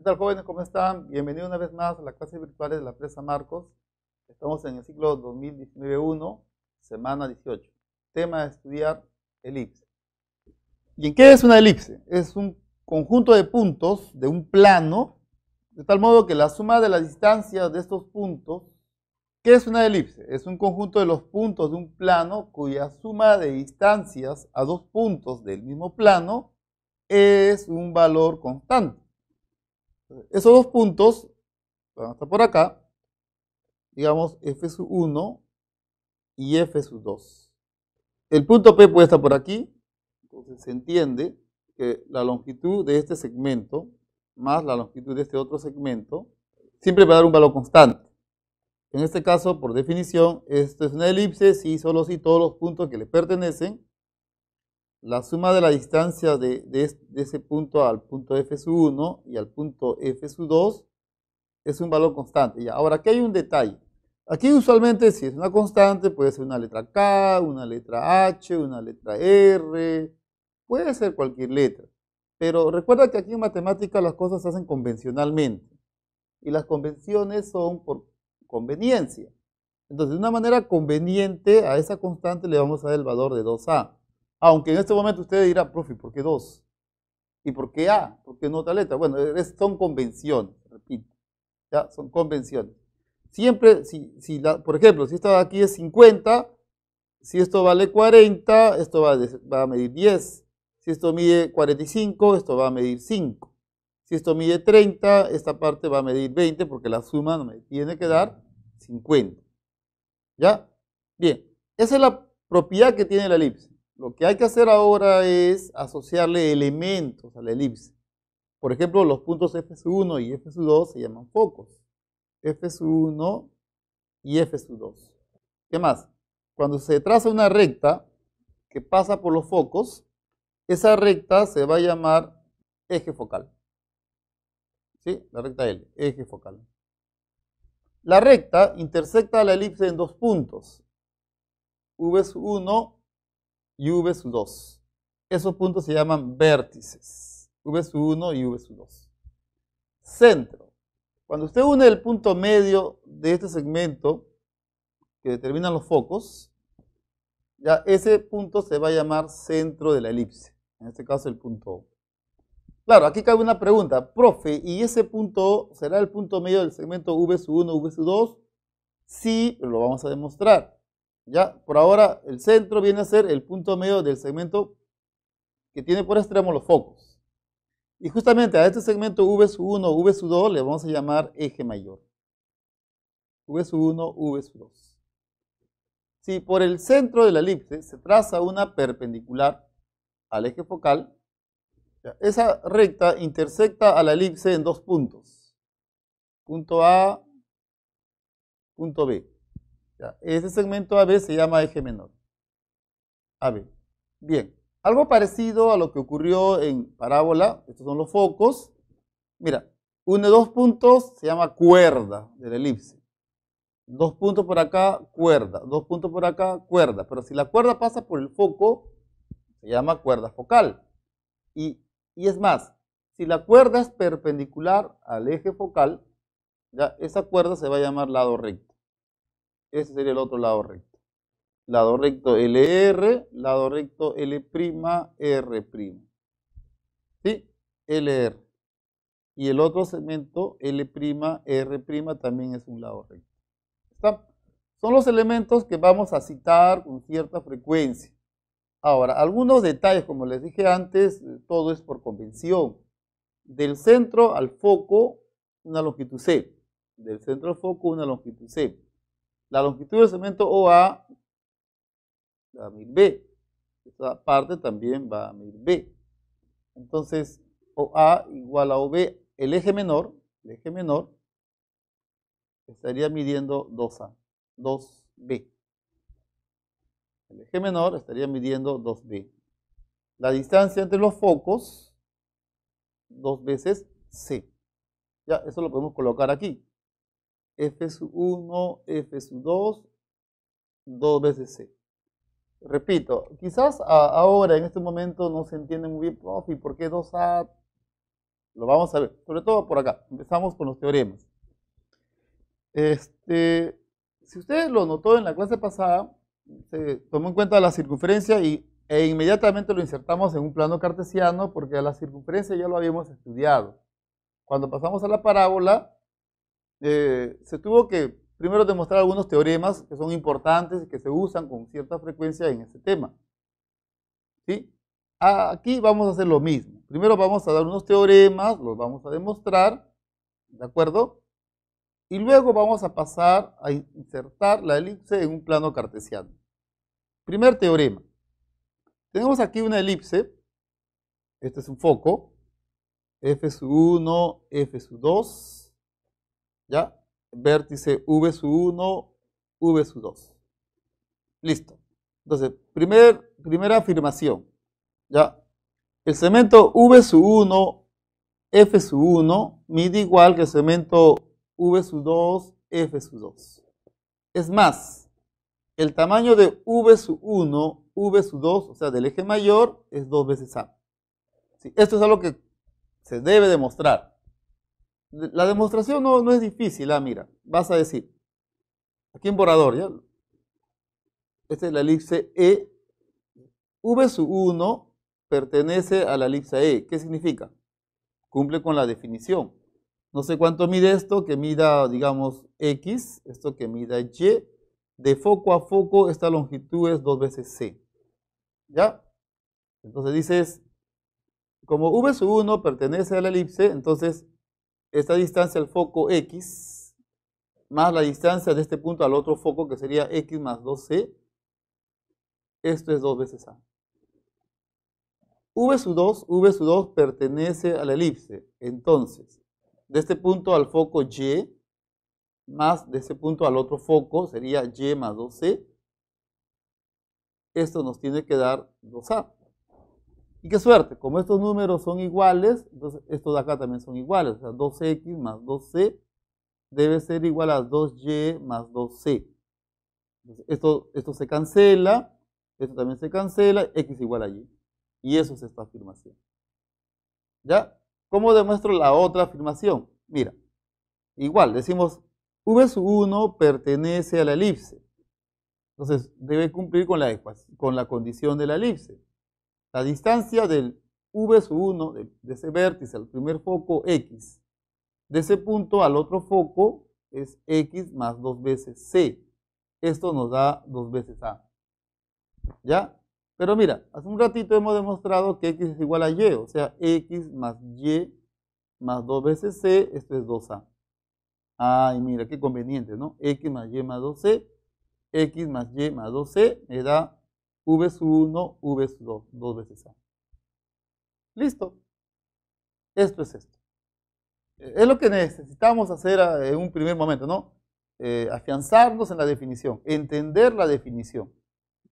tal, jóvenes? ¿Cómo están? Bienvenidos una vez más a las clases virtuales de la empresa Marcos. Estamos en el ciclo 2019-1, semana 18. Tema de estudiar elipse. ¿Y en qué es una elipse? Es un conjunto de puntos de un plano, de tal modo que la suma de las distancias de estos puntos. ¿Qué es una elipse? Es un conjunto de los puntos de un plano cuya suma de distancias a dos puntos del mismo plano es un valor constante. Esos dos puntos van a estar por acá, digamos f1 y f2. El punto P puede estar por aquí, entonces se entiende que la longitud de este segmento más la longitud de este otro segmento siempre va a dar un valor constante. En este caso, por definición, esto es una elipse si solo si todos los puntos que le pertenecen, la suma de la distancia de ese punto al punto f1 y al punto f2 es un valor constante. Ya, ahora, aquí hay un detalle. Aquí usualmente si es una constante puede ser una letra K, una letra H, una letra R, puede ser cualquier letra. Pero recuerda que aquí en matemáticas las cosas se hacen convencionalmente. Y las convenciones son por conveniencia. Entonces, de una manera conveniente a esa constante le vamos a dar el valor de 2A. Aunque en este momento usted dirá, profe, ¿por qué 2? ¿Y por qué A? ¿Por qué no otra letra? Bueno, son convenciones, repito. ¿Ya? Son convenciones. Siempre, por ejemplo, si esto de aquí es 50, si esto vale 40, esto va a medir 10. Si esto mide 45, esto va a medir 5. Si esto mide 30, esta parte va a medir 20 porque la suma me tiene que dar 50. ¿Ya? Bien, esa es la propiedad que tiene la elipse. Lo que hay que hacer ahora es asociarle elementos a la elipse. Por ejemplo, los puntos f1 y f2 se llaman focos. f1 y f2. ¿Qué más? Cuando se traza una recta que pasa por los focos, esa recta se va a llamar eje focal. ¿Sí? La recta L, eje focal. La recta intersecta la elipse en dos puntos, v1 y v2. Esos puntos se llaman vértices, v1 y v2. Centro. Cuando usted une el punto medio de este segmento que determinan los focos, ya ese punto se va a llamar centro de la elipse. En este caso el punto O. Claro, aquí cabe una pregunta. Profe, ¿y ese punto será el punto medio del segmento v1, v2? Sí, lo vamos a demostrar. Ya, por ahora el centro viene a ser el punto medio del segmento que tiene por extremo los focos. Y justamente a este segmento v1, v2 le vamos a llamar eje mayor. v1, v2. Si por el centro de la elipse se traza una perpendicular al eje focal, esa recta intersecta a la elipse en dos puntos. Punto A, punto B. Ese segmento AB se llama eje menor. AB. Bien, algo parecido a lo que ocurrió en parábola. Estos son los focos. Mira, une dos puntos, se llama cuerda de la elipse. Dos puntos por acá, cuerda. Dos puntos por acá, cuerda. Pero si la cuerda pasa por el foco, se llama cuerda focal. Y es más, si la cuerda es perpendicular al eje focal, ya esa cuerda se va a llamar lado recto. Ese sería el otro lado recto. Lado recto LR, lado recto L'R'. ¿Sí? LR. Y el otro segmento L'R' también es un lado recto. ¿Está? Son los elementos que vamos a citar con cierta frecuencia. Ahora, algunos detalles, como les dije antes, todo es por convención. Del centro al foco, una longitud C. Del centro al foco, una longitud C. La longitud del segmento OA va a medir B. Esta parte también va a medir B. Entonces, OA igual a OB. El eje menor estaría midiendo 2A, 2B. El eje menor estaría midiendo 2B. La distancia entre los focos, 2 veces C. Ya, eso lo podemos colocar aquí. F1, F2, 2 veces C. Repito, quizás ahora, en este momento, no se entiende muy bien, profe, ¿por qué 2A? Lo vamos a ver, sobre todo por acá. Empezamos con los teoremas. Si usted lo notó en la clase pasada, se tomó en cuenta la circunferencia e inmediatamente lo insertamos en un plano cartesiano porque a la circunferencia ya lo habíamos estudiado. Cuando pasamos a la parábola, se tuvo que primero demostrar algunos teoremas que son importantes y que se usan con cierta frecuencia en este tema. ¿Sí? Aquí vamos a hacer lo mismo. Primero vamos a dar unos teoremas, los vamos a demostrar, ¿de acuerdo? Y luego vamos a pasar a insertar la elipse en un plano cartesiano. Primer teorema. Tenemos aquí una elipse. Este es un foco. F1, F2. ¿Ya? Vértice V1, V2. Listo. Entonces, primera afirmación. ¿Ya? El segmento V1, F1 mide igual que el segmento V2, F2. Es más, el tamaño de V1, V2, o sea, del eje mayor, es 2 veces A. ¿Sí? Esto es algo que se debe demostrar. La demostración no es difícil, mira, vas a decir, aquí en borrador, ¿ya? Esta es la elipse E. V1 pertenece a la elipse E. ¿Qué significa? Cumple con la definición. No sé cuánto mide esto, que mida, digamos, X, esto que mida Y. De foco a foco, esta longitud es 2 veces C. ¿Ya? Entonces dices, como V1 pertenece a la elipse, entonces esta distancia al foco X, más la distancia de este punto al otro foco, que sería X más 2C, esto es 2 veces A. V2 pertenece a la elipse, entonces, de este punto al foco Y, más de ese punto al otro foco, sería Y más 2C. Esto nos tiene que dar 2A. Y qué suerte, como estos números son iguales, entonces estos de acá también son iguales. O sea, 2X más 2C debe ser igual a 2Y más 2C. Entonces, esto se cancela, esto también se cancela, X igual a Y. Y eso es esta afirmación. ¿Ya? ¿Cómo demuestro la otra afirmación? Mira, igual, decimos V1 pertenece a la elipse. Entonces, debe cumplir con la condición de la elipse. La distancia del V1, de ese vértice al primer foco, X. De ese punto al otro foco es X más 2 veces C. Esto nos da 2 veces A. ¿Ya? Pero mira, hace un ratito hemos demostrado que X es igual a Y. O sea, X más Y más 2 veces C, esto es 2A. Ay, mira, qué conveniente, ¿no? X más Y más 2C, X más Y más 2C me da V1, V2, 2 veces A. Listo. Esto es esto. Es lo que necesitamos hacer en un primer momento, ¿no? Afianzarnos en la definición, entender la definición.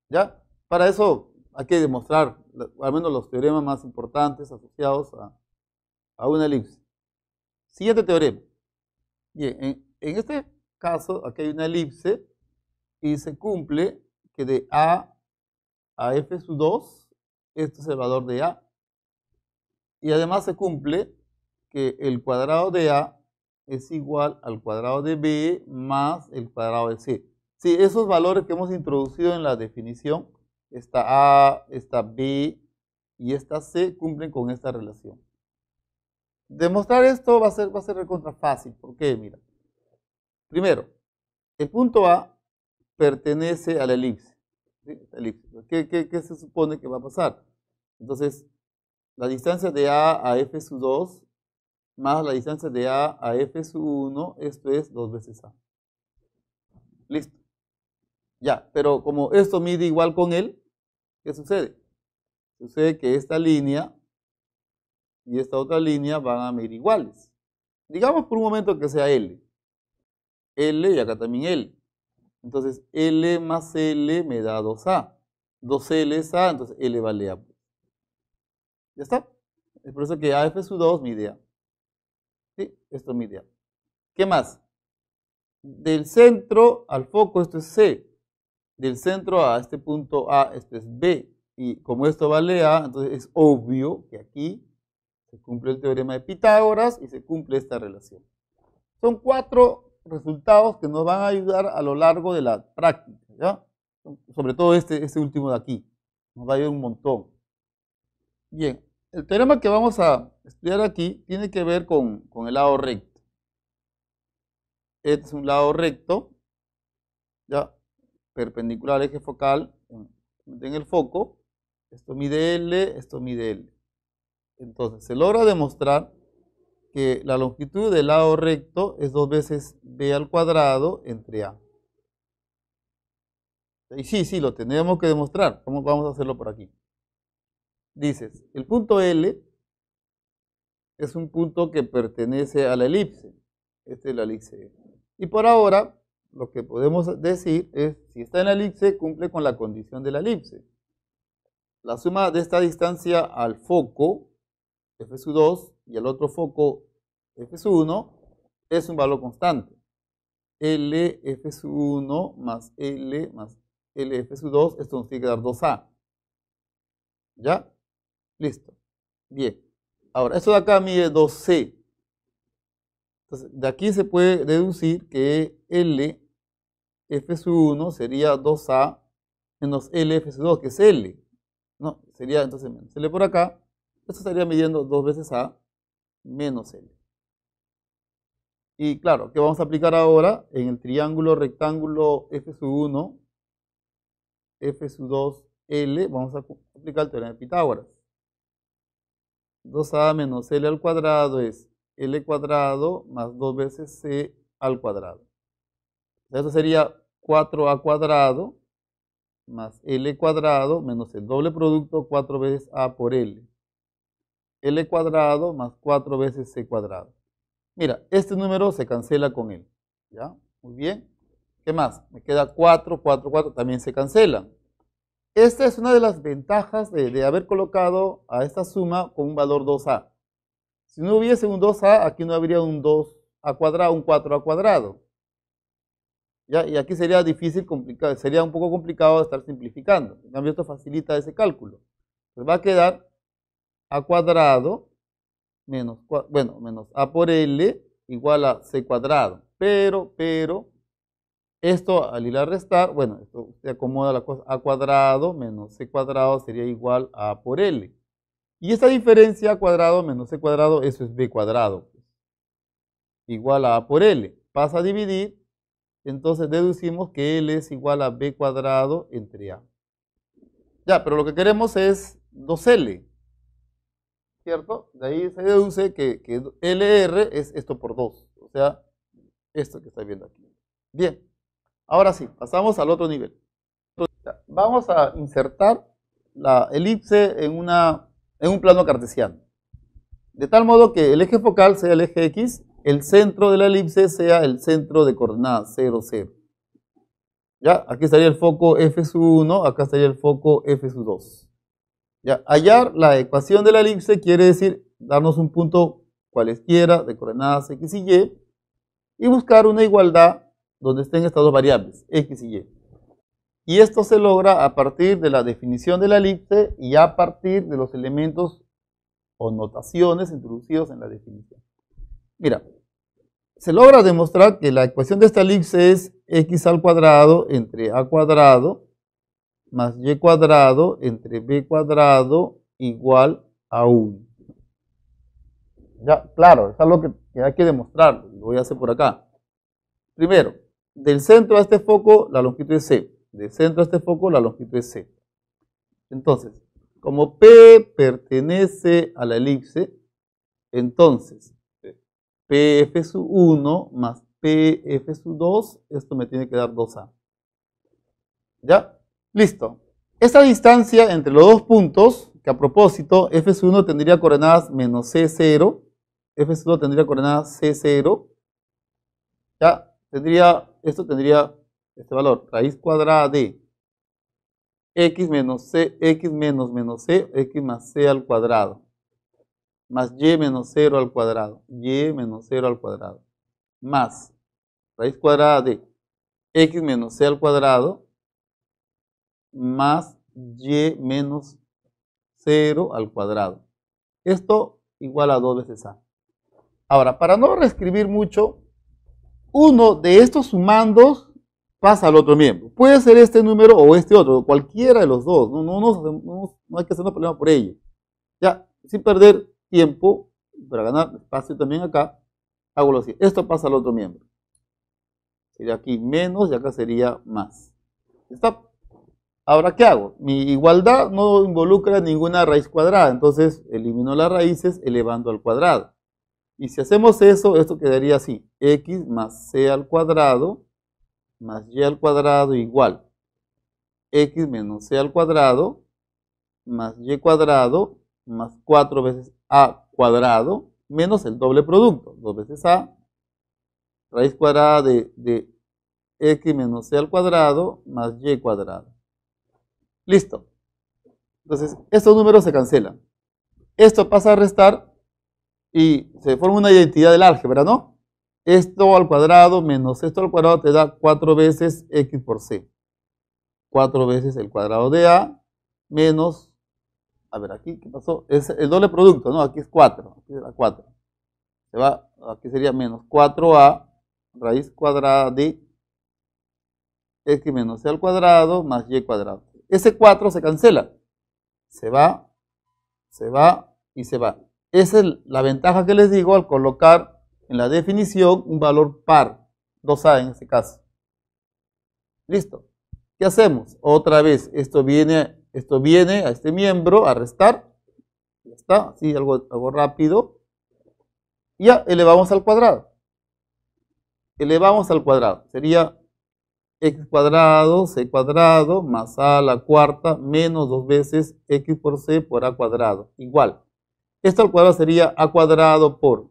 ¿Ya? Para eso hay que demostrar al menos los teoremas más importantes asociados a una elipse. Siguiente teorema. Bien, en este caso, aquí hay una elipse y se cumple que de A a F2, este es el valor de A. Y además se cumple que el cuadrado de A es igual al cuadrado de B más el cuadrado de C. Sí, esos valores que hemos introducido en la definición, esta A, esta B y esta C, cumplen con esta relación. Demostrar esto va a ser recontra fácil. ¿Por qué? Mira. Primero, el punto A pertenece a la elipse. ¿Sí? ¿Qué se supone que va a pasar? Entonces, la distancia de A a F2 más la distancia de A a F1, esto es 2 veces A. Listo. Ya, pero como esto mide igual con él, ¿qué sucede? Sucede que esta línea y esta otra línea van a medir iguales. Digamos por un momento que sea L. L y acá también L. Entonces L más L me da 2A. 2L es A, entonces L vale A. ¿Ya está? Es por eso que AF2 mide A. ¿Sí? Esto mide A. ¿Qué más? Del centro al foco esto es C. Del centro a este punto A esto es B. Y como esto vale A, entonces es obvio que aquí se cumple el teorema de Pitágoras y se cumple esta relación. Son 4 resultados que nos van a ayudar a lo largo de la práctica, ¿ya? Sobre todo este último de aquí, nos va a ayudar un montón. Bien, el teorema que vamos a estudiar aquí tiene que ver con el lado recto. Este es un lado recto, ya, perpendicular al eje focal, en el foco. Esto mide L, esto mide L. Entonces, se logra demostrar que la longitud del lado recto es 2 veces b al cuadrado entre a. Y sí, lo tenemos que demostrar. Vamos a hacerlo por aquí. Dices, el punto L es un punto que pertenece a la elipse. Esta es la elipse. Y por ahora, lo que podemos decir es, si está en la elipse, cumple con la condición de la elipse. La suma de esta distancia al foco, f2, y al otro foco, f1, es un valor constante. L f1 más L f2, esto nos tiene que dar 2a. ¿Ya? Listo. Bien. Ahora, esto de acá mide 2c. Entonces, de aquí se puede deducir que L f1 sería 2a menos L f2, que es L. No, sería entonces menos L por acá. Esto estaría midiendo 2 veces a menos L. Y claro, ¿qué vamos a aplicar ahora? En el triángulo rectángulo f1, f2, L, vamos a aplicar el teorema de Pitágoras. 2a menos L al cuadrado es L cuadrado más 2 veces C al cuadrado. Eso sería 4a cuadrado más L cuadrado menos el doble producto 4 veces A por L. L cuadrado más 4 veces C cuadrado. Mira, este número se cancela con él. ¿Ya? Muy bien. ¿Qué más? Me queda 4, 4, 4, también se cancelan. Esta es una de las ventajas de haber colocado a esta suma con un valor 2a. Si no hubiese un 2a, aquí no habría un 2a cuadrado, un 4a cuadrado. ¿Ya? Y aquí sería difícil, complicado, sería un poco complicado estar simplificando. En cambio, esto facilita ese cálculo. Pues va a quedar a cuadrado menos a por L igual a C cuadrado. Pero, esto al ir a restar, bueno, esto se acomoda la cosa, a cuadrado menos C cuadrado sería igual a A por L. Y esta diferencia a cuadrado menos C cuadrado, eso es B cuadrado. Igual a A por L. Pasa a dividir, entonces deducimos que L es igual a B cuadrado entre A. Ya, pero lo que queremos es 2L. ¿Cierto? De ahí se deduce que LR es esto por 2, o sea, esto que está viendo aquí. Bien, ahora sí, pasamos al otro nivel. Vamos a insertar la elipse en un plano cartesiano. De tal modo que el eje focal sea el eje X, el centro de la elipse sea el centro de coordenadas 0, 0. ¿Ya? Aquí estaría el foco F1, acá estaría el foco F2. Ya, hallar la ecuación de la elipse quiere decir darnos un punto cualesquiera de coordenadas x y y buscar una igualdad donde estén estas dos variables, x y y. Y esto se logra a partir de la definición de la elipse y a partir de los elementos o notaciones introducidos en la definición. Mira, se logra demostrar que la ecuación de esta elipse es x al cuadrado entre a cuadrado más y cuadrado entre b cuadrado igual a 1. Ya, claro, es algo que hay que demostrar, lo voy a hacer por acá. Primero, del centro a este foco la longitud es c, del centro a este foco la longitud es c. Entonces, como P pertenece a la elipse, entonces PF1 más PF2, esto me tiene que dar 2A. ¿Ya? Listo. Esta distancia entre los dos puntos, que a propósito, F1 tendría coordenadas menos C0, F2 tendría coordenadas C0, ya, esto tendría este valor, raíz cuadrada de x menos c, x menos c, x más c al cuadrado, más y menos 0 al cuadrado, y menos 0 al cuadrado, más raíz cuadrada de x menos c al cuadrado, más y menos 0 al cuadrado. Esto igual a 2 veces A. Ahora, para no reescribir mucho, uno de estos sumandos pasa al otro miembro. Puede ser este número o este otro, cualquiera de los dos. No hay que hacer un problema por ello. Ya, sin perder tiempo, para ganar espacio también acá, hago lo siguiente. Esto pasa al otro miembro. Sería aquí menos y acá sería más. ¿Está? Ahora, ¿qué hago? Mi igualdad no involucra ninguna raíz cuadrada, entonces elimino las raíces elevando al cuadrado. Y si hacemos eso, esto quedaría así. X más C al cuadrado más Y al cuadrado igual. X menos C al cuadrado más Y cuadrado más 4 veces A cuadrado menos el doble producto. 2 veces A, raíz cuadrada de X menos C al cuadrado más Y cuadrado. Listo. Entonces, estos números se cancelan. Esto pasa a restar y se forma una identidad del álgebra, ¿no? Esto al cuadrado menos esto al cuadrado te da 4 veces X por C. 4 veces el cuadrado de A menos, a ver, aquí, ¿qué pasó? Es el doble producto, ¿no? Aquí es 4, aquí es 4. Se va, aquí sería menos 4A raíz cuadrada de X menos C al cuadrado más Y cuadrado. Ese 4 se cancela. Se va y se va. Esa es la ventaja que les digo al colocar en la definición un valor par. 2A en este caso. Listo. ¿Qué hacemos? Otra vez, esto viene a este miembro a restar. Ya está, así algo rápido. Ya elevamos al cuadrado. Elevamos al cuadrado. Sería X cuadrado, C cuadrado, más A a la cuarta, menos 2 veces X por C por A cuadrado. Igual. Esto al cuadrado sería A cuadrado por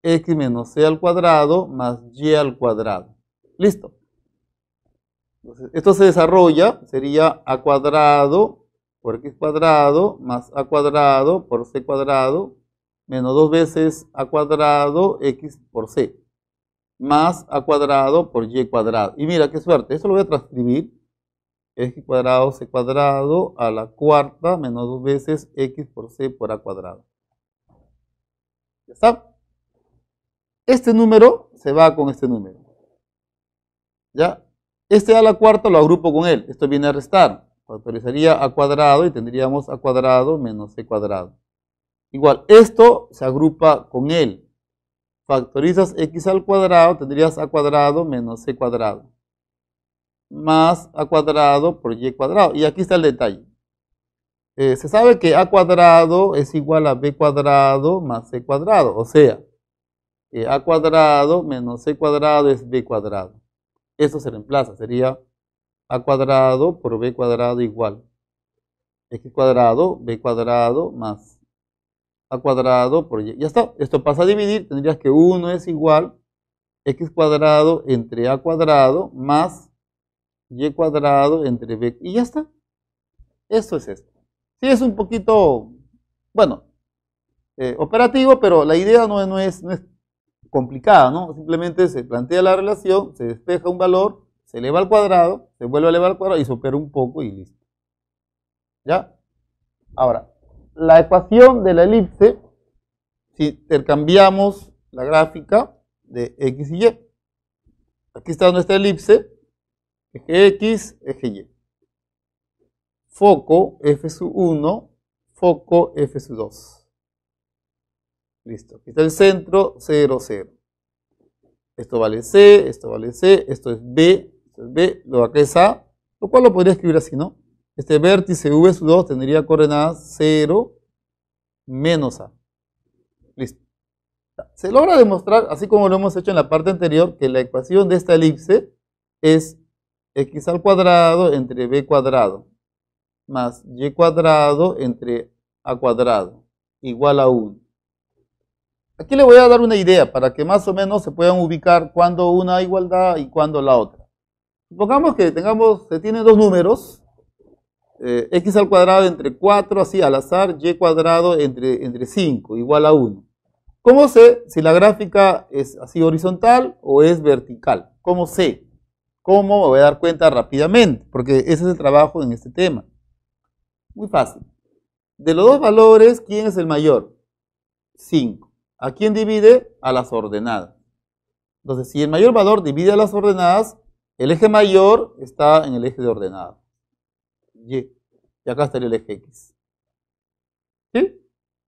X menos C al cuadrado más Y al cuadrado. Listo. Entonces, esto se desarrolla, sería A cuadrado por X cuadrado más A cuadrado por C cuadrado menos 2 veces A cuadrado X por C más A cuadrado por Y cuadrado. Y mira qué suerte, esto lo voy a transcribir. X cuadrado C cuadrado a la cuarta menos 2 veces X por C por A cuadrado. ¿Ya está? Este número se va con este número. ¿Ya? Este a la cuarta lo agrupo con él. Esto viene a restar. Factorizaría A cuadrado y tendríamos A cuadrado menos C cuadrado. Igual, esto se agrupa con él. Factorizas X al cuadrado, tendrías A cuadrado menos C cuadrado. Más A cuadrado por Y cuadrado. Y aquí está el detalle. Se sabe que A cuadrado es igual a B cuadrado más C cuadrado. O sea, A cuadrado menos C cuadrado es B cuadrado. Eso se reemplaza. Sería A cuadrado por B cuadrado igual. X cuadrado, B cuadrado más A cuadrado por Y. Ya está. Esto pasa a dividir. Tendrías que 1 es igual X cuadrado entre A cuadrado más Y cuadrado entre B. Y ya está. Esto es esto. Sí, es un poquito, bueno, operativo, pero la idea no es complicada, ¿no? Simplemente se plantea la relación, se despeja un valor, se eleva al cuadrado, se vuelve a elevar al cuadrado y se opera un poco y listo. ¿Ya? Ahora, la ecuación de la elipse, si intercambiamos la gráfica de X y Y. Aquí está nuestra elipse, eje X, eje Y. Foco F1, foco F2. Listo. Aquí está el centro, 0, 0. Esto vale C, esto vale C, esto es B, lo de acá es A, lo cual lo podría escribir así, ¿no? Este vértice V2 tendría coordenadas 0 menos A. Listo. Se logra demostrar, así como lo hemos hecho en la parte anterior, que la ecuación de esta elipse es X al cuadrado entre B cuadrado más Y cuadrado entre A cuadrado igual a 1. Aquí le voy a dar una idea para que más o menos se puedan ubicar cuando una igualdad y cuando la otra. Supongamos que se tienen dos números, X al cuadrado entre 4, así al azar, Y cuadrado entre 5, igual a 1. ¿Cómo sé si la gráfica es así horizontal o es vertical? ¿Cómo sé? ¿Cómo me voy a dar cuenta rápidamente? Porque ese es el trabajo en este tema. Muy fácil. De los dos valores, ¿quién es el mayor? 5. ¿A quién divide? A las ordenadas. Entonces, si el mayor valor divide a las ordenadas, el eje mayor está en el eje de ordenadas. Y. Y acá estaría el eje X. ¿Sí?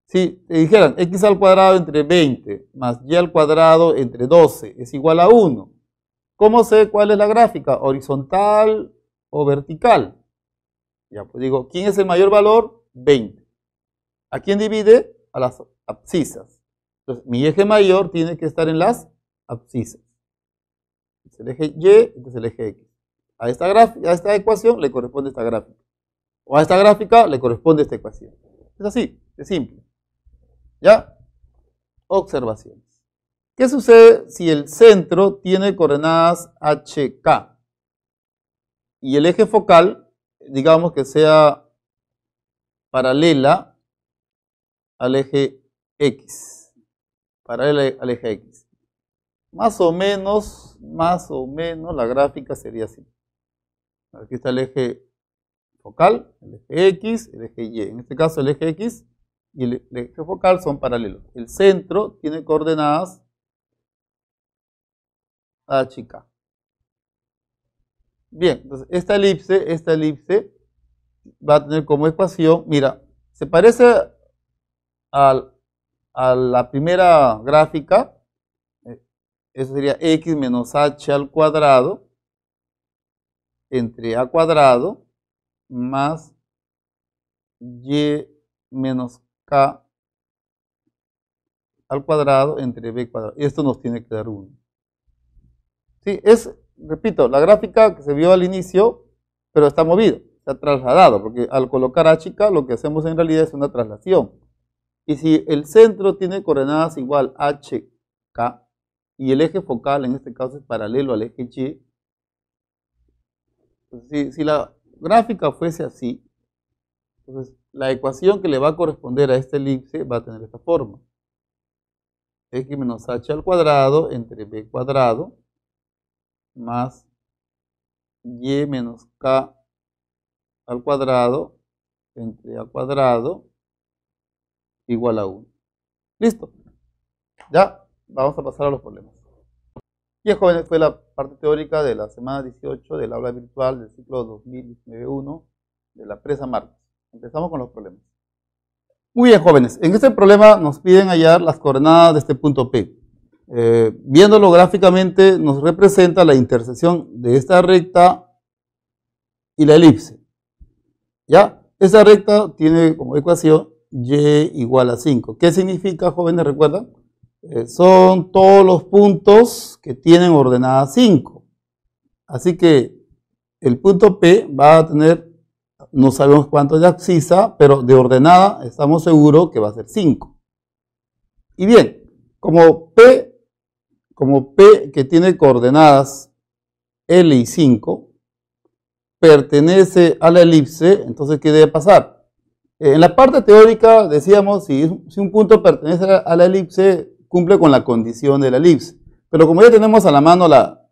Si te dijeran X al cuadrado entre 20 más Y al cuadrado entre 12 es igual a 1. ¿Cómo sé cuál es la gráfica? ¿Horizontal o vertical? Ya, pues digo, ¿quién es el mayor valor? 20. ¿A quién divide? A las abscisas. Entonces, mi eje mayor tiene que estar en las abscisas. Es el eje Y, este es el eje X. A esta ecuación le corresponde esta gráfica. O a esta gráfica le corresponde esta ecuación. Es así, es simple. ¿Ya? Observaciones. ¿Qué sucede si el centro tiene coordenadas HK? Y el eje focal, digamos que sea paralela al eje X. Paralela al eje X. Más o menos, la gráfica sería así. Aquí está el eje focal, el eje X, el eje Y. En este caso el eje X y el eje focal son paralelos. El centro tiene coordenadas HK. Bien, entonces esta elipse va a tener como ecuación, mira, se parece a la primera gráfica, eso sería X menos H al cuadrado entre A cuadrado más Y menos K al cuadrado entre B cuadrado. Esto nos tiene que dar 1. Sí, repito, la gráfica que se vio al inicio, pero está movido, está trasladado, porque al colocar HK lo que hacemos en realidad es una traslación. Y si el centro tiene coordenadas igual HK y el eje focal en este caso es paralelo al eje Y, pues si la gráfica fuese así, entonces la ecuación que le va a corresponder a esta elipse va a tener esta forma. X menos H al cuadrado entre B cuadrado más Y menos K al cuadrado entre A cuadrado igual a 1. ¿Listo? Ya, vamos a pasar a los problemas. Y jóvenes, fue la parte teórica de la semana 18 del aula virtual del ciclo 2019-1 de la Presa Marcos. Empezamos con los problemas. Muy bien, jóvenes. En este problema nos piden hallar las coordenadas de este punto P. Viéndolo gráficamente, nos representa la intersección de esta recta y la elipse. ¿Ya? Esta recta tiene como ecuación Y igual a 5. ¿Qué significa, jóvenes? ¿Recuerdan? Son todos los puntos que tienen ordenada 5. Así que el punto P va a tener, no sabemos cuánto de abscisa, pero de ordenada estamos seguros que va a ser 5. Y bien, como P que tiene coordenadas L y 5, pertenece a la elipse, entonces ¿qué debe pasar? En la parte teórica decíamos si un punto pertenece a la elipse, cumple con la condición de la elipse. Pero como ya tenemos a la mano la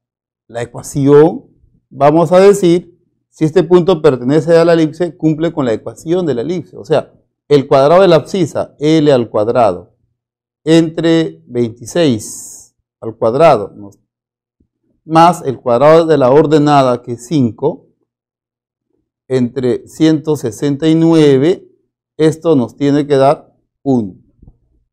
ecuación, vamos a decir si este punto pertenece a la elipse, cumple con la ecuación de la elipse. O sea, el cuadrado de la abscisa, L al cuadrado, entre 26 al cuadrado, más el cuadrado de la ordenada, que es 5, entre 169, esto nos tiene que dar 1.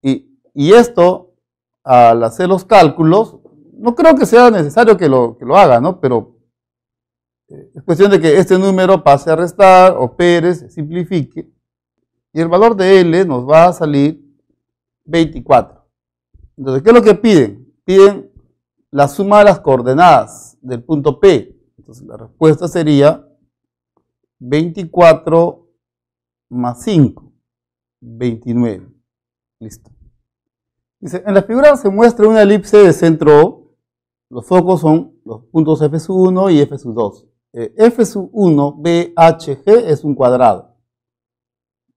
Y esto, al hacer los cálculos, no creo que sea necesario que lo haga, ¿no? Pero es cuestión de que este número pase a restar, opere, se simplifique, y el valor de L nos va a salir 24. Entonces, ¿qué es lo que piden? Piden la suma de las coordenadas del punto P. Entonces, la respuesta sería 24 más 5, 29. Listo. Dice, en la figura se muestra una elipse de centro O. Los focos son los puntos F1 y F2. F1, B, H, G es un cuadrado.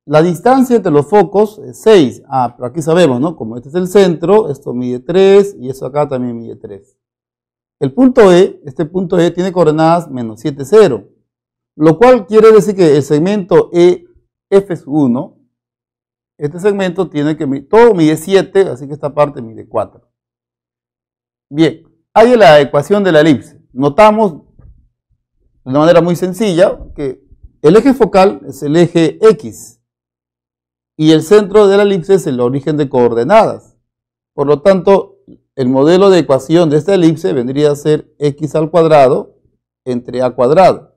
La distancia entre los focos es 6. Pero aquí sabemos, ¿no? Como este es el centro, esto mide 3 y eso acá también mide 3. El punto E, este punto E tiene coordenadas menos 7, 0. Lo cual quiere decir que el segmento E, F1, Este segmento tiene que medir, todo mide 7, así que esta parte mide 4. Bien, hay la ecuación de la elipse. Notamos de una manera muy sencilla que el eje focal es el eje X y el centro de la elipse es el origen de coordenadas. Por lo tanto, el modelo de ecuación de esta elipse vendría a ser x al cuadrado entre a cuadrado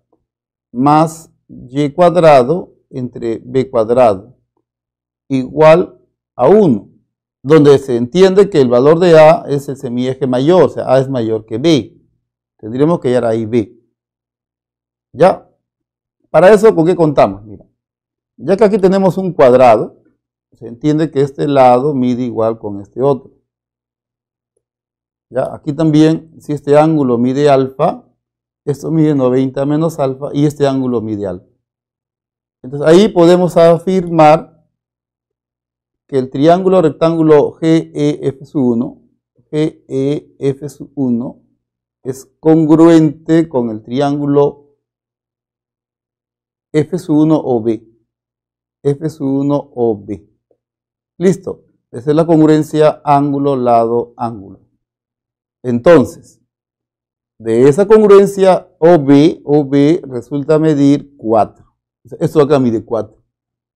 más y cuadrado entre b cuadrado igual a 1, donde se entiende que el valor de a es el semieje mayor, o sea, a es mayor que b. Tendríamos que hallar ahí b. ¿Ya? Para eso, ¿con qué contamos? Mira, ya que aquí tenemos un cuadrado, se entiende que este lado mide igual con este otro. ¿Ya? Aquí también, si este ángulo mide alfa, esto mide 90 menos alfa y este ángulo mide alfa. Entonces ahí podemos afirmar que el triángulo rectángulo GEF1 es congruente con el triángulo F1 OB. F1 OB. Listo. Esa es la congruencia ángulo, lado, ángulo. Entonces, de esa congruencia OB resulta medir 4. Esto de acá mide 4.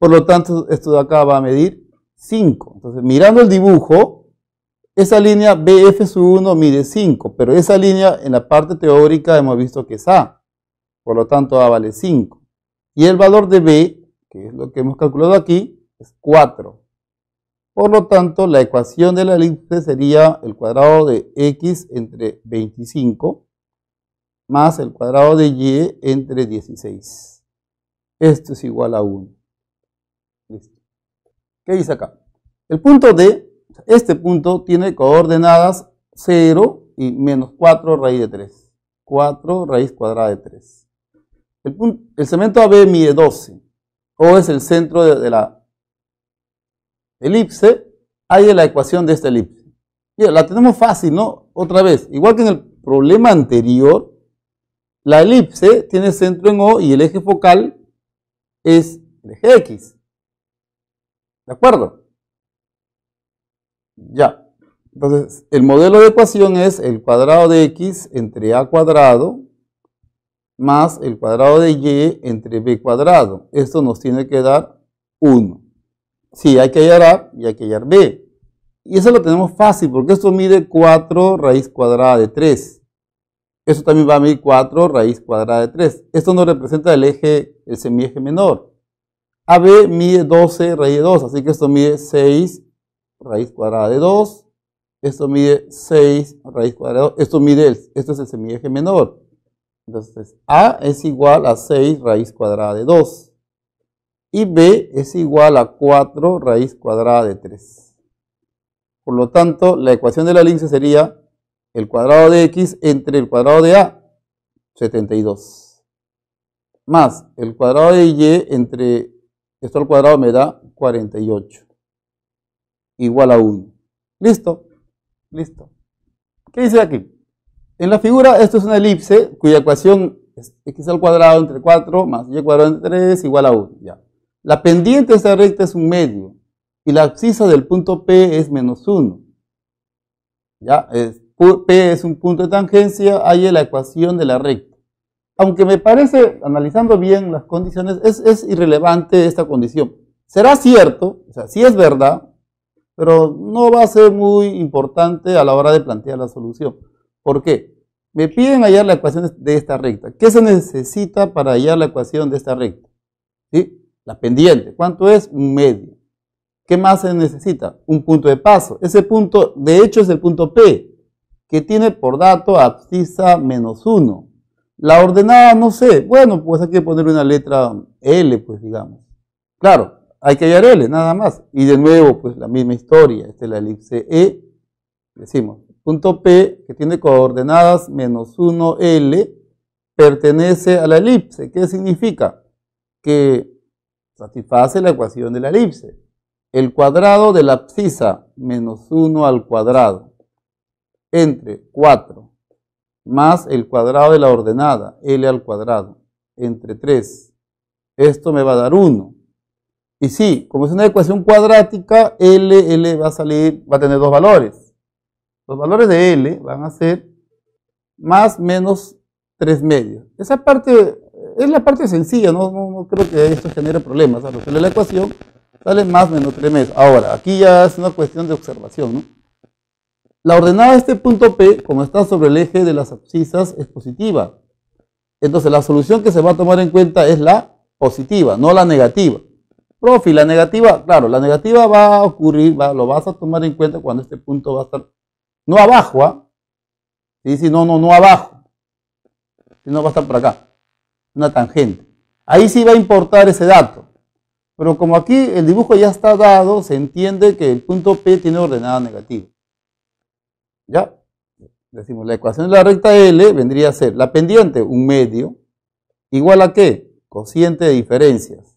Por lo tanto, esto de acá va a medir 5. Entonces, mirando el dibujo, esa línea BF1 mide 5, pero esa línea en la parte teórica hemos visto que es A. Por lo tanto, A vale 5. Y el valor de B, que es lo que hemos calculado aquí, es 4. Por lo tanto, la ecuación de la elipse sería el cuadrado de x entre 25 más el cuadrado de y entre 16. Esto es igual a 1. Listo. ¿Qué dice acá? El punto D, este punto tiene coordenadas 0 y menos 4 raíz de 3. 4 raíz cuadrada de 3. El segmento AB mide 12. O es el centro de la elipse. Hay la ecuación de esta elipse. Ya, la tenemos fácil, ¿no? Otra vez, igual que en el problema anterior, la elipse tiene centro en O y el eje focal es el eje X. ¿De acuerdo? Ya. Entonces, el modelo de ecuación es el cuadrado de X entre A cuadrado más el cuadrado de Y entre B cuadrado. Esto nos tiene que dar 1. Sí, hay que hallar A y hay que hallar B. Y eso lo tenemos fácil porque esto mide 4 raíz cuadrada de 3. Esto también va a medir 4 raíz cuadrada de 3. Esto nos representa el semieje menor. AB mide 12 raíz de 2, así que esto mide 6 raíz cuadrada de 2. Esto mide 6 raíz cuadrada de 2. Esto es el semieje menor. Entonces, A es igual a 6 raíz cuadrada de 2. Y B es igual a 4 raíz cuadrada de 3. Por lo tanto, la ecuación de la elipse sería el cuadrado de X entre el cuadrado de A, 72. Más el cuadrado de Y entre esto al cuadrado me da 48. Igual a 1. ¿Listo? Listo. ¿Qué dice aquí? En la figura, esto es una elipse cuya ecuación es x al cuadrado entre 4 más y cuadrado entre 3 igual a 1. Ya. La pendiente de esta recta es un medio y la abscisa del punto P es menos 1. ¿Ya? P es un punto de tangencia, hay la ecuación de la recta. Aunque me parece, analizando bien las condiciones, es irrelevante esta condición. Será cierto, o sea, sí es verdad, pero no va a ser muy importante a la hora de plantear la solución. ¿Por qué? Me piden hallar la ecuación de esta recta. ¿Qué se necesita para hallar la ecuación de esta recta? ¿Sí? La pendiente. ¿Cuánto es? Un medio. ¿Qué más se necesita? Un punto de paso. Ese punto, de hecho, es el punto P, que tiene por dato abscisa menos 1. La ordenada, no sé. Bueno, pues hay que poner una letra L, pues digamos. Claro, hay que hallar L, nada más. Y de nuevo, pues la misma historia. Esta es la elipse E. Decimos, punto P, que tiene coordenadas menos 1L, pertenece a la elipse. ¿Qué significa? Que satisface la ecuación de la elipse. El cuadrado de la abscisa menos 1 al cuadrado entre 4 más el cuadrado de la ordenada, L al cuadrado, entre 3. Esto me va a dar 1. Y sí, como es una ecuación cuadrática, L va a tener dos valores. Los valores de L van a ser más menos 3 medios. Esa parte es la parte sencilla, no creo que esto genere problemas. Al resolver la ecuación sale más menos 3 medios. Ahora, aquí ya es una cuestión de observación, ¿no? La ordenada de este punto P, como está sobre el eje de las abscisas, es positiva. Entonces la solución que se va a tomar en cuenta es la positiva, no la negativa. Profe, la negativa, claro, la negativa va a ocurrir, lo vas a tomar en cuenta cuando este punto va a estar, no abajo, ¿ah? ¿Sí? No abajo, sino va a estar por acá, una tangente. Ahí sí va a importar ese dato. Pero como aquí el dibujo ya está dado, se entiende que el punto P tiene ordenada negativa. ¿Ya? Decimos, la ecuación de la recta L vendría a ser la pendiente, 1 medio, igual a ¿qué? Cociente de diferencias.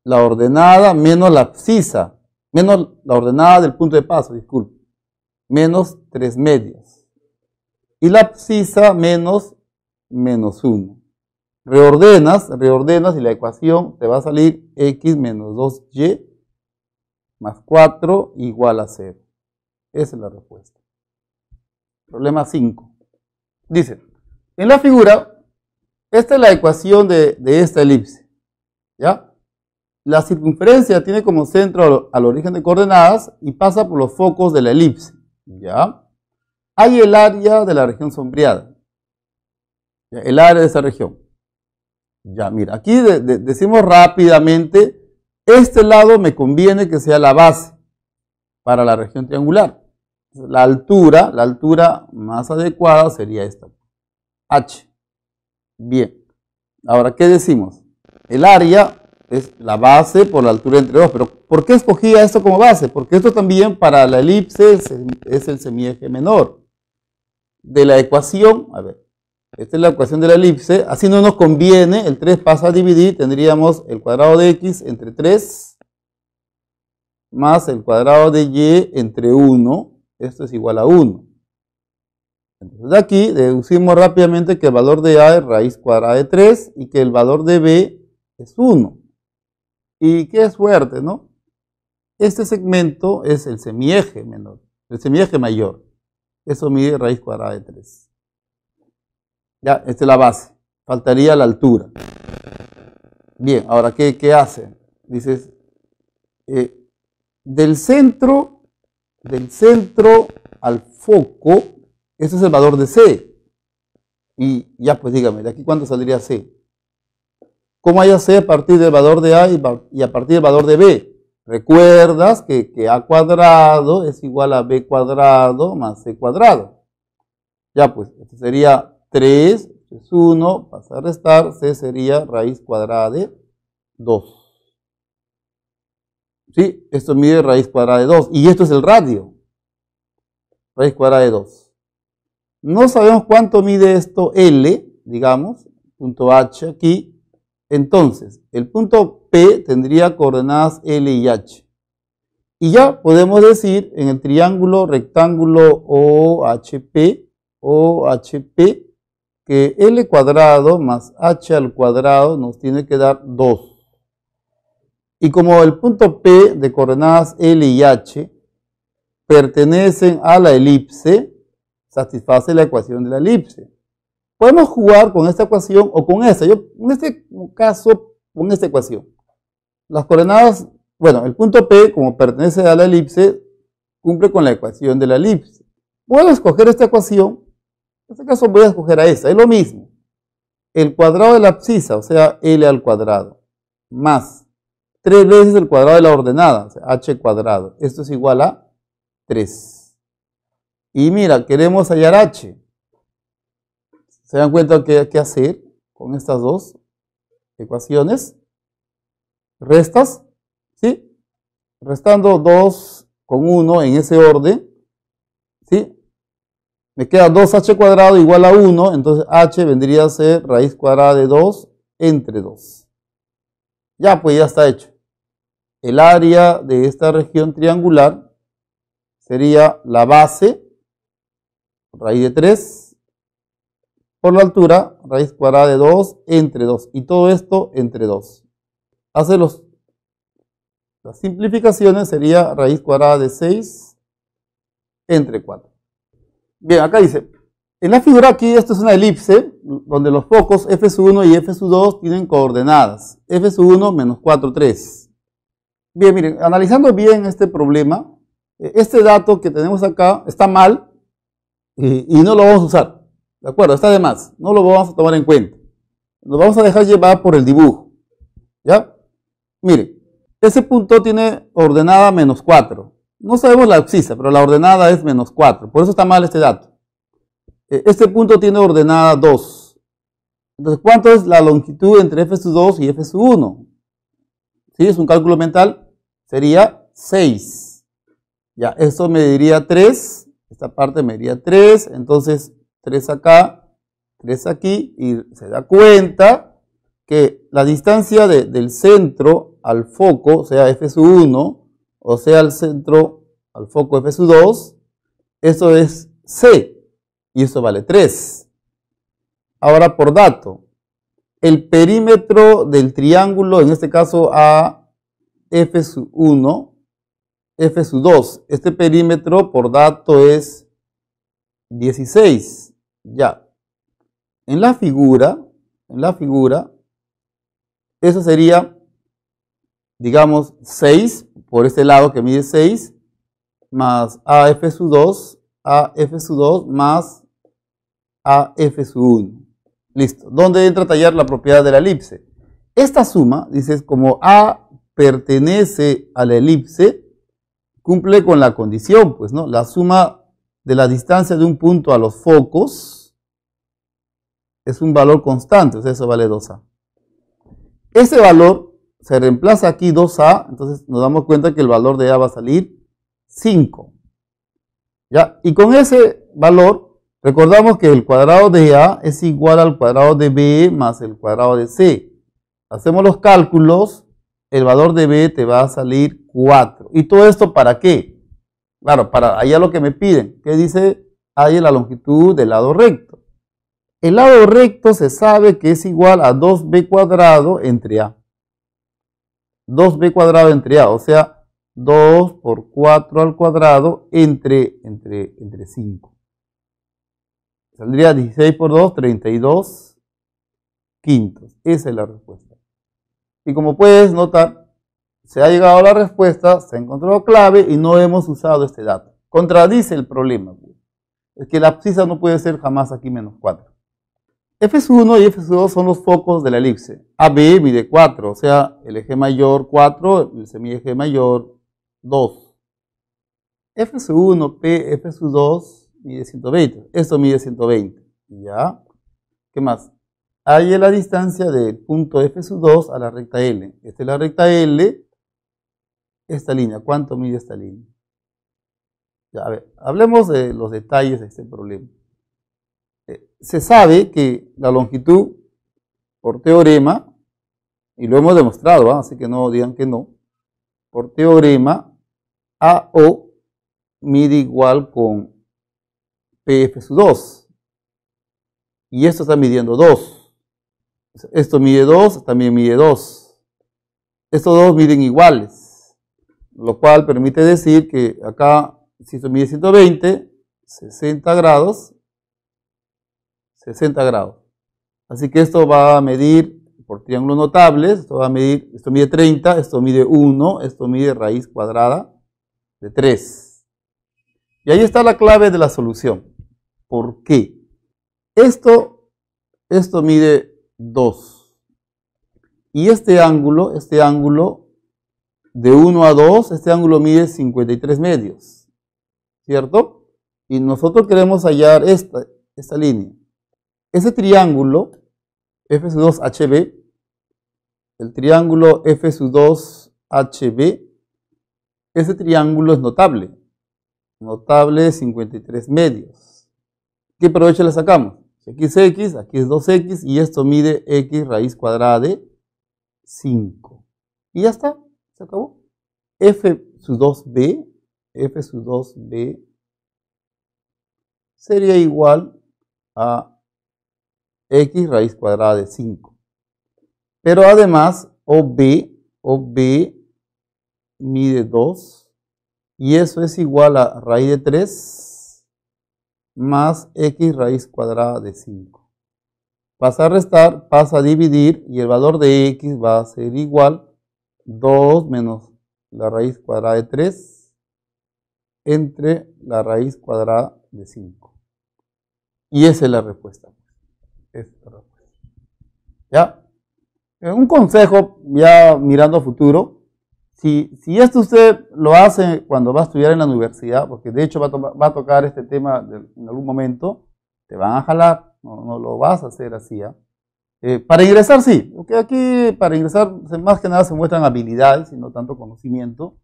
La ordenada menos la abscisa, menos la ordenada del punto de paso, disculpe, menos 3 medios. Y la abscisa menos 1. Reordenas y la ecuación te va a salir x menos 2y más 4 igual a 0. Esa es la respuesta. Problema 5. Dice, en la figura, esta es la ecuación de esta elipse. ¿Ya? La circunferencia tiene como centro al origen de coordenadas y pasa por los focos de la elipse. ¿Ya? Hay el área de la región sombreada. ¿Ya? El área de esa región. Ya, mira, aquí decimos rápidamente, este lado me conviene que sea la base para la región triangular. La altura más adecuada sería esta, H. Bien, ahora, ¿qué decimos? El área es la base por la altura entre dos, pero ¿por qué escogía esto como base? Porque esto también para la elipse es el semieje menor. De la ecuación, a ver, esta es la ecuación de la elipse, así no nos conviene, el 3 pasa a dividir, tendríamos el cuadrado de x entre 3 más el cuadrado de y entre 1. Esto es igual a 1. Entonces de aquí deducimos rápidamente que el valor de A es raíz cuadrada de 3 y que el valor de B es 1. Y qué suerte, ¿no? Este segmento es el semieje menor, el semieje mayor. Eso mide raíz cuadrada de 3. Ya, esta es la base. Faltaría la altura. Bien, ahora, ¿qué hace? Dices, del centro al foco, ese es el valor de C. Y ya, pues dígame, ¿de aquí cuánto saldría C? ¿Cómo haya C a partir del valor de A y a partir del valor de B? Recuerdas que A cuadrado es igual a B cuadrado más C cuadrado. Ya, pues, esto sería 3, es 1, pasa a restar, C sería raíz cuadrada de 2. ¿Sí? Esto mide raíz cuadrada de 2. Y esto es el radio. Raíz cuadrada de 2. No sabemos cuánto mide esto L, digamos, punto H aquí. Entonces, el punto P tendría coordenadas L y H. Y ya podemos decir en el triángulo rectángulo OHP, que L cuadrado más H al cuadrado nos tiene que dar 2. Y como el punto P de coordenadas L y H pertenecen a la elipse, satisface la ecuación de la elipse. Podemos jugar con esta ecuación o con esta. Yo en este caso, con esta ecuación. Las coordenadas, bueno, el punto P, como pertenece a la elipse, cumple con la ecuación de la elipse. Puedo escoger esta ecuación. En este caso voy a escoger a esta. Es lo mismo. El cuadrado de la abscisa, o sea, L al cuadrado, más 3 veces el cuadrado de la ordenada, o sea, H cuadrado. Esto es igual a 3. Y mira, queremos hallar H. ¿Se dan cuenta qué hacer con estas dos ecuaciones? Restas, ¿sí? Restando 2 con 1 en ese orden, ¿sí? Me queda 2h cuadrado igual a 1, entonces h vendría a ser raíz cuadrada de 2 entre 2. Ya, pues ya está hecho. El área de esta región triangular sería la base, raíz de 3, por la altura, raíz cuadrada de 2 entre 2. Y todo esto entre 2. Hace los Las simplificaciones sería raíz cuadrada de 6 entre 4. Bien, acá dice, en la figura aquí, esto es una elipse, donde los focos F1 y F2 tienen coordenadas. F1 menos 4, 3. Bien, miren, analizando bien este problema, este dato que tenemos acá está mal y no lo vamos a usar. ¿De acuerdo? Está de más. No lo vamos a tomar en cuenta. Nos vamos a dejar llevar por el dibujo. ¿Ya? Miren, ese punto tiene ordenada menos 4. No sabemos la abscisa, pero la ordenada es menos 4. Por eso está mal este dato. Este punto tiene ordenada 2. Entonces, ¿cuánto es la longitud entre F2 y F1? ¿Sí? Es un cálculo mental. Sería 6. Ya, esto mediría 3. Esta parte mediría 3. Entonces, 3 acá, 3 aquí. Y se da cuenta que la distancia del centro al foco, sea F1, o sea el centro al foco F2, eso es C. Y eso vale 3. Ahora, por dato, el perímetro del triángulo, en este caso a F1, F2, este perímetro por dato es 16. Ya. En la figura, eso sería, digamos, 6, por este lado que mide 6, más AF2 más AF1. Listo. ¿Dónde entra a tallar la propiedad de la elipse? Esta suma, dices, como A pertenece a la elipse, cumple con la condición, pues, ¿no? La suma de la distancia de un punto a los focos es un valor constante, o sea, eso vale 2A. Ese valor se reemplaza aquí 2A, entonces nos damos cuenta que el valor de A va a salir 5. ¿Ya? Y con ese valor, recordamos que el cuadrado de A es igual al cuadrado de B más el cuadrado de C. Hacemos los cálculos, el valor de B te va a salir 4. ¿Y todo esto para qué? Claro, para allá lo que me piden. ¿Qué dice? Hay la longitud del lado recto. El lado recto se sabe que es igual a 2B cuadrado entre A. 2B cuadrado entre A, o sea, 2 por 4 al cuadrado entre 5. Saldría 16 por 2, 32 quintos. Esa es la respuesta. Y como puedes notar, se ha llegado a la respuesta, se ha encontrado clave y no hemos usado este dato. Contradice el problema. Es que la abscisa no puede ser jamás aquí menos 4. F1 y F2 son los focos de la elipse. AB mide 4, o sea, el eje mayor 4, el semieje mayor 2. F1, P, F2 mide 120. Esto mide 120. ¿Ya? ¿Qué más? Hay la distancia del punto F2 a la recta L. Esta es la recta L. Esta línea. ¿Cuánto mide esta línea? Ya, a ver, hablemos de los detalles de este problema. Se sabe que la longitud, por teorema, y lo hemos demostrado, ¿eh? Así que no digan que no, por teorema, AO mide igual con PF2. Y esto está midiendo 2. Esto mide 2, también mide 2. Estos dos miden iguales, lo cual permite decir que acá, si esto mide 120, 60 grados, 60 grados. Así que esto va a medir por triángulos notables, esto va a medir, esto mide 30, esto mide 1, esto mide raíz cuadrada de 3. Y ahí está la clave de la solución. ¿Por qué? Esto mide 2. Y este ángulo de 1 a 2, este ángulo mide 53 medios. ¿Cierto? Y nosotros queremos hallar esta línea. Ese triángulo F2HB, el triángulo F2HB, ese triángulo es notable. Notable 53 medios. ¿Qué provecho le sacamos? Aquí es X, aquí es 2X y esto mide X raíz cuadrada de 5. Y ya está, se acabó. F2B sería igual a X raíz cuadrada de 5. Pero además, OB mide 2 y eso es igual a raíz de 3 más x raíz cuadrada de 5. Pasa a restar, pasa a dividir y el valor de x va a ser igual 2 menos la raíz cuadrada de 3 entre la raíz cuadrada de 5. Y esa es la respuesta. ¿Ya? Un consejo, ya mirando a futuro, si esto usted lo hace cuando va a estudiar en la universidad, porque de hecho va a tocar este tema en algún momento, te van a jalar, no lo vas a hacer así. ¿Ya? Para ingresar sí, porque aquí para ingresar más que nada se muestran habilidades y no tanto conocimiento.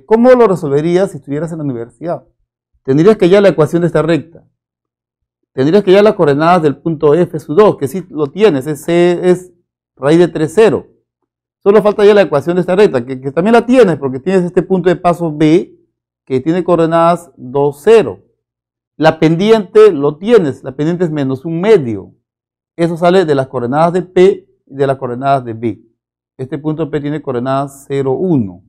¿Cómo lo resolverías si estuvieras en la universidad? Tendrías que hallar la ecuación de esta recta. Tendrías que hallar las coordenadas del punto F sub 2, que sí lo tienes, es raíz de 3, 0. Solo falta ya la ecuación de esta recta, que también la tienes, porque tienes este punto de paso B, que tiene coordenadas 2, 0. La pendiente lo tienes, la pendiente es menos un medio. Eso sale de las coordenadas de P y de las coordenadas de B. Este punto P tiene coordenadas 0, 1.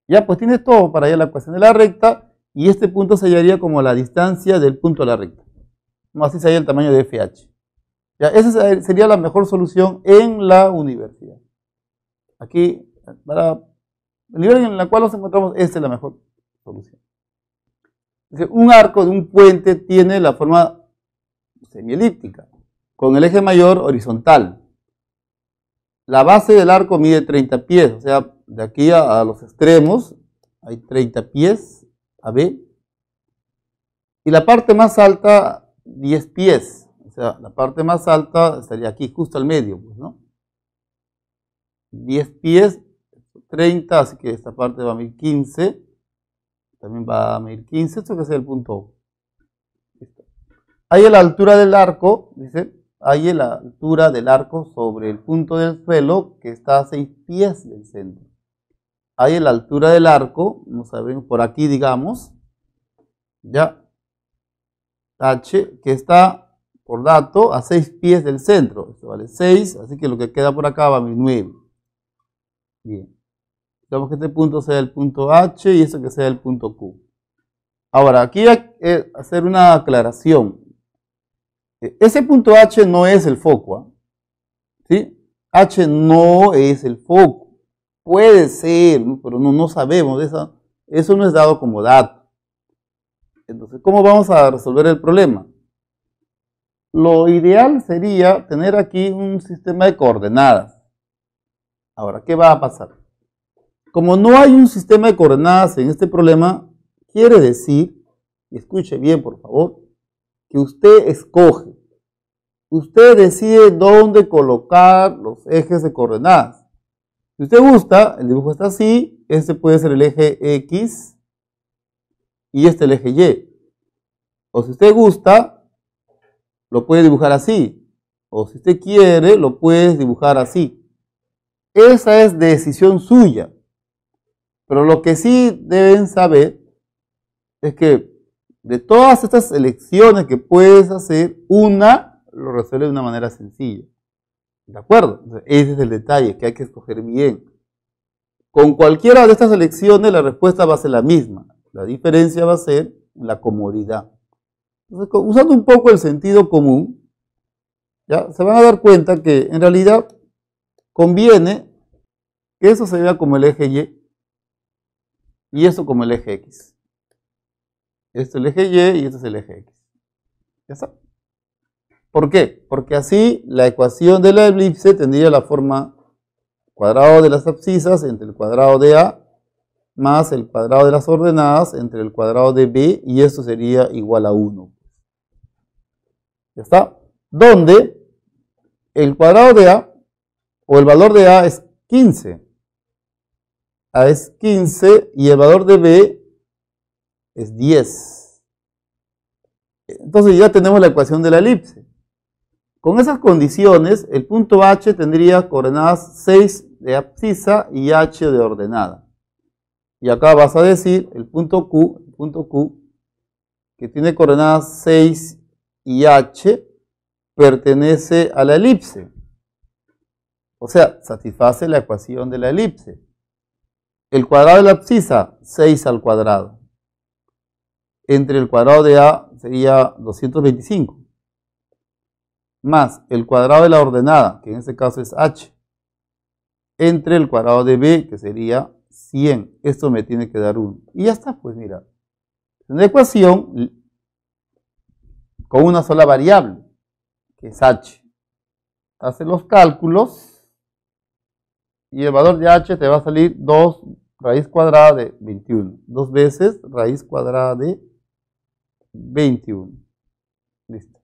Ya, pues tienes todo para hallar la ecuación de la recta, y este punto se hallaría como la distancia del punto a la recta. Así se halla el tamaño de FH. Ya, esa sería la mejor solución en la universidad. Aquí, para el nivel en el cual nos encontramos, esta es la mejor solución. Un arco de un puente tiene la forma semielíptica, con el eje mayor horizontal. La base del arco mide 30 pies, o sea, de aquí a los extremos hay 30 pies, AB. Y la parte más alta, 10 pies. O sea, la parte más alta estaría aquí, justo al medio, pues, ¿no? 10 pies, 30, así que esta parte va a medir 15. También va a medir 15, esto que es el punto O. Hay la altura del arco, dice, hay la altura del arco sobre el punto del suelo que está a 6 pies del centro. Hay la altura del arco, vamos a ver por aquí, digamos, ya, H, que está por dato a 6 pies del centro. Esto vale 6, así que lo que queda por acá va a medir 9. Bien. Digamos que este punto sea el punto H y eso que sea el punto Q. Ahora, aquí hay que hacer una aclaración. Ese punto H no es el foco, ¿sí? H no es el foco. Puede ser, ¿no? Pero no sabemos. Eso no es dado como dato. Entonces, ¿cómo vamos a resolver el problema? Lo ideal sería tener aquí un sistema de coordenadas. Ahora, ¿qué va a pasar? Como no hay un sistema de coordenadas en este problema, quiere decir, y escuche bien por favor, que usted escoge, usted decide dónde colocar los ejes de coordenadas. Si usted gusta, el dibujo está así, este puede ser el eje X y este el eje Y. O si usted gusta, lo puede dibujar así. O si usted quiere, lo puede dibujar así. Esa es decisión suya. Pero lo que sí deben saber es que de todas estas elecciones que puedes hacer, una lo resuelve de una manera sencilla. ¿De acuerdo? Entonces, ese es el detalle que hay que escoger bien. Con cualquiera de estas elecciones la respuesta va a ser la misma. La diferencia va a ser la comodidad. Entonces, usando un poco el sentido común, ya se van a dar cuenta que en realidad conviene que eso se vea como el eje y eso como el eje X. Esto es el eje Y y esto es el eje X. ¿Ya está? ¿Por qué? Porque así la ecuación de la elipse tendría la forma cuadrado de las abscisas entre el cuadrado de A más el cuadrado de las ordenadas entre el cuadrado de B y esto sería igual a 1. ¿Ya está? Donde el cuadrado de A o el valor de A es 15. A es 15 y el valor de B es 10. Entonces ya tenemos la ecuación de la elipse. Con esas condiciones, el punto H tendría coordenadas 6 de abscisa y H de ordenada. Y acá vas a decir el punto Q, que tiene coordenadas 6 y H, pertenece a la elipse. O sea, satisface la ecuación de la elipse. El cuadrado de la abscisa, 6 al cuadrado. Entre el cuadrado de A sería 225. Más el cuadrado de la ordenada, que en este caso es H. Entre el cuadrado de B, que sería 100. Esto me tiene que dar 1. Y ya está, pues mira. Una ecuación con una sola variable, que es H. Hace los cálculos y el valor de H te va a salir 2 raíz cuadrada de 21. 2 veces raíz cuadrada de 21. Listo.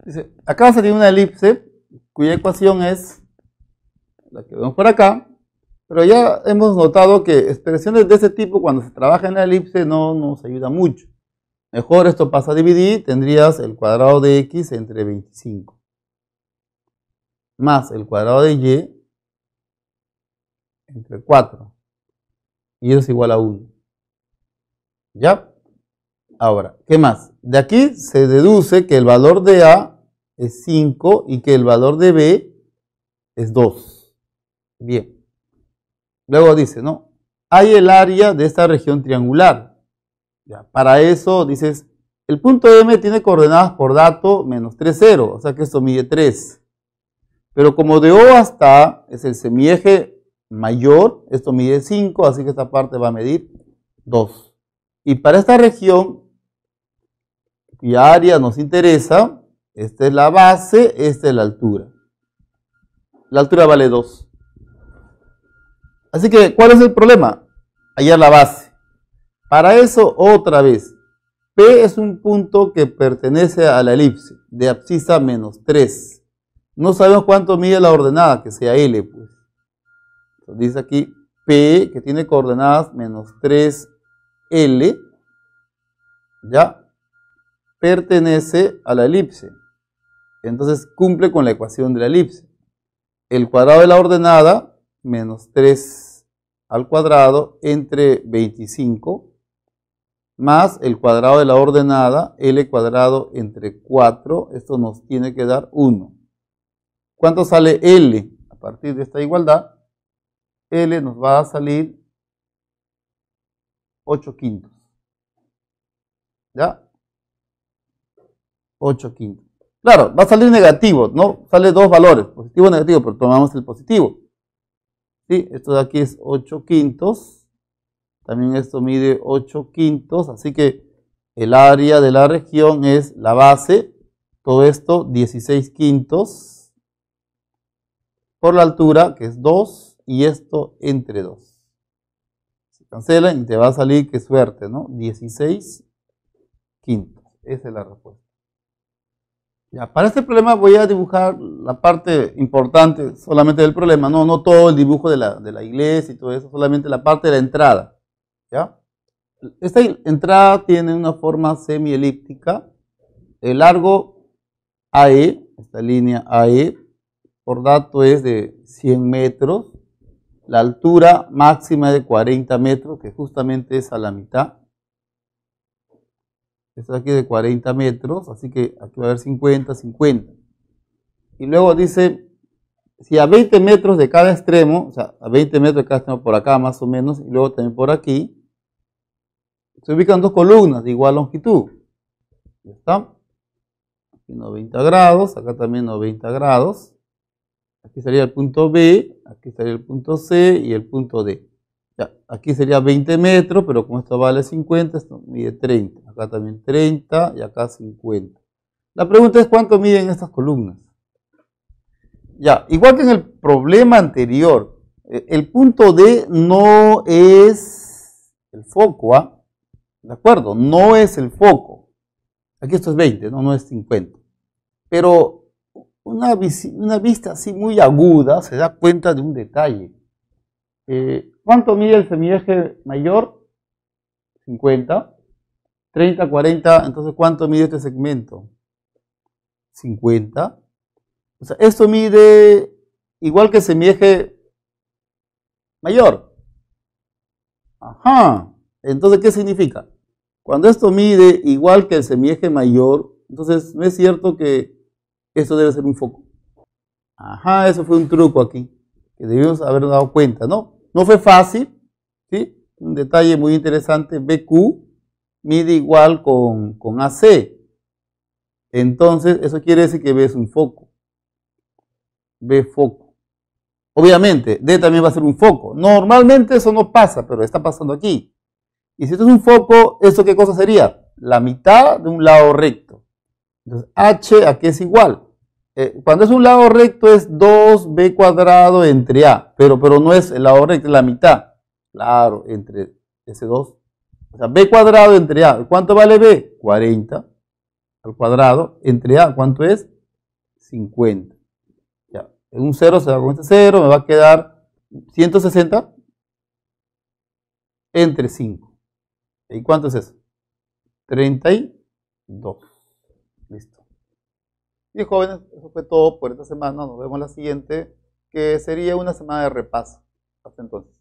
Dice, acá va a salir una elipse cuya ecuación es la que vemos por acá, pero ya hemos notado que expresiones de ese tipo cuando se trabaja en la elipse no nos ayuda mucho. Mejor esto pasa a dividir, tendrías el cuadrado de x entre 25 más el cuadrado de y entre 4 y eso es igual a 1. ¿Ya? Ahora, ¿qué más? De aquí se deduce que el valor de A es 5 y que el valor de B es 2. Bien. Luego dice, ¿no? Hay el área de esta región triangular. Ya, para eso dices, el punto M tiene coordenadas por dato menos 3, 0, o sea que esto mide 3. Pero como de O hasta A es el semieje mayor, esto mide 5, así que esta parte va a medir 2. Y para esta región, cuya área nos interesa, esta es la base, esta es la altura. La altura vale 2. Así que, ¿cuál es el problema? Hallar la base. Para eso, otra vez, P es un punto que pertenece a la elipse, de abscisa menos 3. No sabemos cuánto mide la ordenada, que sea L, pues. Entonces, dice aquí, P, que tiene coordenadas menos 3L, ¿ya? Pertenece a la elipse. Entonces, cumple con la ecuación de la elipse. El cuadrado de la ordenada, menos 3 al cuadrado entre 25 más el cuadrado de la ordenada, L cuadrado entre 4, esto nos tiene que dar 1. ¿Cuánto sale L? A partir de esta igualdad, L nos va a salir 8 quintos. ¿Ya? 8 quintos. Claro, va a salir negativo, ¿no? Sale dos valores, positivo y negativo, pero tomamos el positivo. ¿Sí? Esto de aquí es 8 quintos. También esto mide 8 quintos, así que el área de la región es la base, todo esto 16 quintos, por la altura que es 2 y esto entre 2. Se cancelan y te va a salir, qué suerte, ¿no? 16 quintos, esa es la respuesta. Ya, para este problema voy a dibujar la parte importante solamente del problema, no todo el dibujo de la iglesia y todo eso, solamente la parte de la entrada. ¿Ya? Esta entrada tiene una forma semielíptica. El largo AE, esta línea AE, por dato es de 100 metros. La altura máxima de 40 metros, que justamente es a la mitad. Esto aquí de 40 metros, así que aquí va a haber 50, 50. Y luego dice, si a 20 metros de cada extremo, o sea, a 20 metros de cada extremo por acá más o menos, y luego también por aquí, se ubican dos columnas de igual longitud. ¿Ya está? Aquí 90 grados, acá también 90 grados. Aquí sería el punto B, aquí sería el punto C y el punto D. Ya, aquí sería 20 metros, pero como esto vale 50, esto mide 30. Acá también 30 y acá 50. La pregunta es cuánto miden estas columnas. Ya, igual que en el problema anterior, el punto D no es el foco, ¿ah? ¿De acuerdo? No es el foco. Aquí esto es 20, no es 50. Pero una vista así muy aguda se da cuenta de un detalle. ¿Cuánto mide el semieje mayor? 50. 30, 40. Entonces, ¿cuánto mide este segmento? 50. O sea, esto mide igual que el semieje mayor. Ajá. Entonces, ¿qué significa? Cuando esto mide igual que el semieje mayor, entonces no es cierto que esto debe ser un foco. Ajá, eso fue un truco aquí, que debimos haber dado cuenta, ¿no? No fue fácil, ¿Sí? Un detalle muy interesante, BQ mide igual con AC. Entonces, eso quiere decir que B es un foco. B foco. Obviamente, D también va a ser un foco. Normalmente eso no pasa, pero está pasando aquí. Y si esto es un foco, ¿eso qué cosa sería? La mitad de un lado recto. Entonces, H a qué es igual. Cuando es un lado recto es 2B cuadrado entre A, pero no es el lado recto, es la mitad. Claro, entre ese 2. O sea, B cuadrado entre A. ¿Cuánto vale B? 40 al cuadrado. Entre A, ¿cuánto es? 50. Ya. En un 0 se va con este 0, me va a quedar 160 entre 5. ¿Y cuánto es eso? 32. Listo. Y jóvenes, eso fue todo por esta semana. Nos vemos la siguiente, que sería una semana de repaso. Hasta entonces.